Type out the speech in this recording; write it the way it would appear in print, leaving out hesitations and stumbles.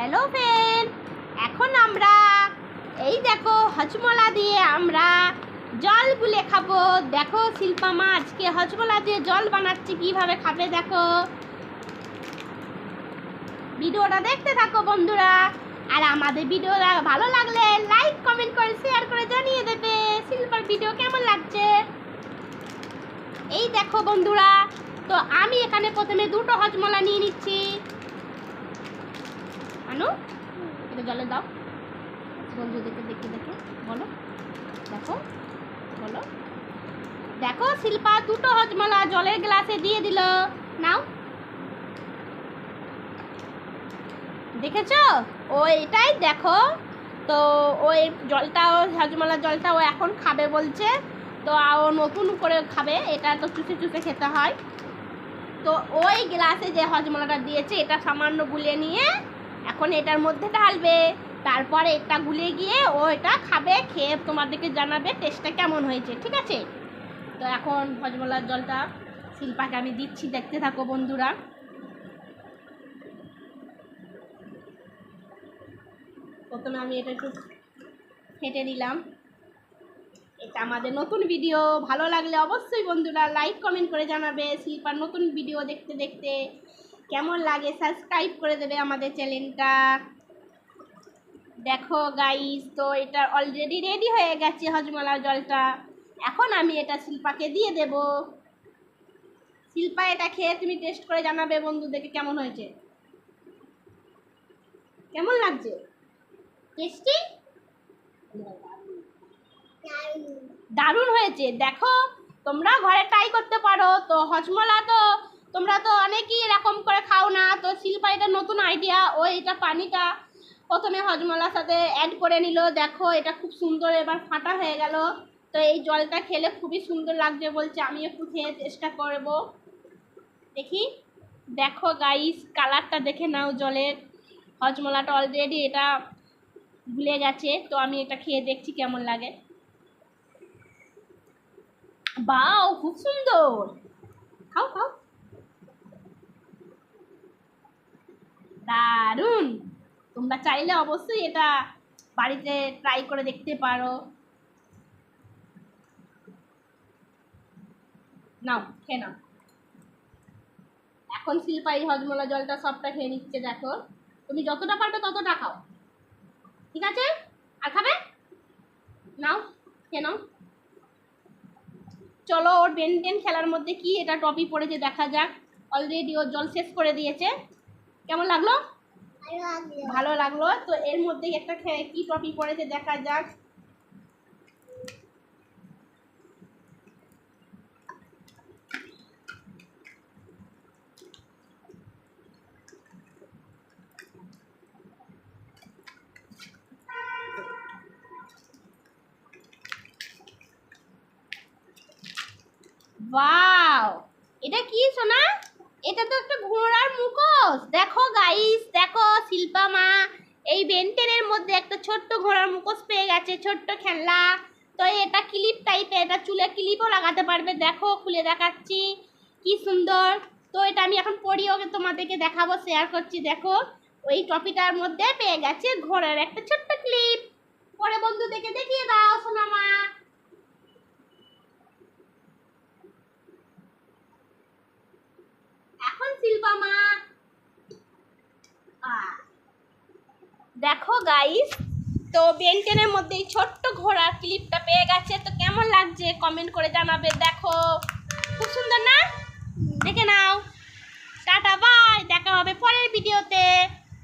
Hello friend, এখন আমরা এই দেখো হজমলা দিয়ে আমরা জল গুলে খাবো। দেখো শিল্পা মা আজকে হজমলা দিয়ে জল বানাচ্ছে, কিভাবে খাবে দেখো। ভিডিওটা দেখতে থাকো বন্ধুরা, আর আমাদের ভিডিওটা ভালো লাগলে লাইক কমেন্ট করে শেয়ার করে জানিয়ে দেবে শিল্পার ভিডিও কেমন লাগছে। এই দেখো বন্ধুরা, তো আমি এখানে প্রথমে দুটো হজমলা নিয়ে নিচ্ছি। আনো এটা জলে দাও, বন্ধুদেরকে দেখে দেখে বলো। দেখো বলো, দেখো শিল্পা দুটো হজমলা জলের গ্লাসে দিয়ে দিল। নাও, দেখেছো? ও এটাই দেখো, তো ওই জলটা হজমলা জলটা ও এখন খাবে বলছে, তো ও নতুন করে খাবে। এটা তো চুষে চুষে খেতে হয়। তো ওই গ্লাসে যে হজমলাটা দিয়েছে এটা সামান্য গুলে নিয়ে এখন এটার মধ্যে ঢালবে, তারপরে এটা গুলে গিয়ে ও এটা খাবে, খেয়ে তোমাদেরকে জানাবে টেস্টটা কেমন হয়েছে, ঠিক আছে? তো এখন হজমলার জলটা শিল্পাকে আমি দিচ্ছি, দেখতে থাকো বন্ধুরা। প্রথমে আমি এটা একটু ফেটে নিলাম। এটা আমাদের নতুন ভিডিও, ভালো লাগলে অবশ্যই বন্ধুরা লাইক কমেন্ট করে জানাবে। শিল্পার নতুন ভিডিও দেখতে দেখতে কেমন লাগে সাবস্ক্রাইব করে দেবে আমাদের চ্যানেলটা। দেখো গাইস, তো এটা অলরেডি রেডি হয়ে গেছে হজমলার জলটা। এখন আমি এটা শিল্পাকে দিয়ে দেব। শিল্পা এটা খেয়ে তুমি টেস্ট করে জানাবে বন্ধুদেরকে কেমন হয়েছে, কেমন লাগছে, টেস্টি? দারুণ হয়েছে। দেখো তোমরা ঘরে ট্রাই করতে পারো। তো হজমলা তো তোমরা তো অনেকেই এরকম করে খাও না, তো শিল্পা এটা নতুন আইডিয়া। ও এটা পানিটা প্রথমে হজমলার সাথে অ্যাড করে নিল। দেখো এটা খুব সুন্দর এবার ফাটা হয়ে গেল। তো এই জলটা খেলে খুবই সুন্দর লাগছে বলছে, আমি একটু খেয়ে চেষ্টা করব, দেখি। দেখো গাইস, কালারটা দেখে নাও জলের। হজমলাটা অলরেডি এটা ভুলে গেছে, তো আমি এটা খেয়ে দেখছি কেমন লাগে। বাও, খুব সুন্দর। খাও খাও, দারুণ। তোমরা চাইলে অবশ্যই এটা বাড়িতে ট্রাই করে দেখতে পারো। নাও খেয়ে নাও। এখন শিল্পা এই হজমলা জলটা সবটা খেয়ে নিচ্ছে। দেখো তুমি যতটা পারবে ততটা খাও, ঠিক আছে? আর খাবে? নাও খেয়ে নাও। চলো ওর বেন খেলার মধ্যে কি এটা টপি পড়েছে দেখা যাক। অলরেডি ও জল শেষ করে দিয়েছে। কেমন লাগলো? ভালো লাগলো। তো এর মধ্যে একটা কি টপি পড়েছে দেখা যাক। ওয়াও, এটা কি সোনা? এটা তো একটা ঘোড়ার মুখোশ। দেখো গাইস, দেখো শিল্পা মা এই বেনটেনের মধ্যে একটা ছোট্ট ঘোড়ার মুখোশ পেয়ে গেছে, ছোট্ট খেলনা। তো এটা ক্লিপ টাইপের, এটা চুলে ক্লিপও লাগাতে পারবে। দেখো খুলে দেখাচ্ছি, কি সুন্দর। তো এটা আমি এখন পরিয়ে ওকে তোমাদেরকে দেখাবো, শেয়ার করছি। দেখো ওই টপিটার মধ্যে পেয়ে গেছে ঘোড়ার একটা ছোট্ট ক্লিপ। পরে বন্ধুদেরকে দেখিয়ে দাও সোনা মা। এখন শিল্পা মা দেখো গাইস, তো বেনটেনের মধ্যে এই ছোট্ট ঘোড়ার ক্লিপটা পেয়ে গেছে। তো কেমন লাগছে কমেন্ট করে জানাবে। দেখো খুব সুন্দর না? দেখে নাও। টাটা বাই, দেখা হবে পরের ভিডিওতে।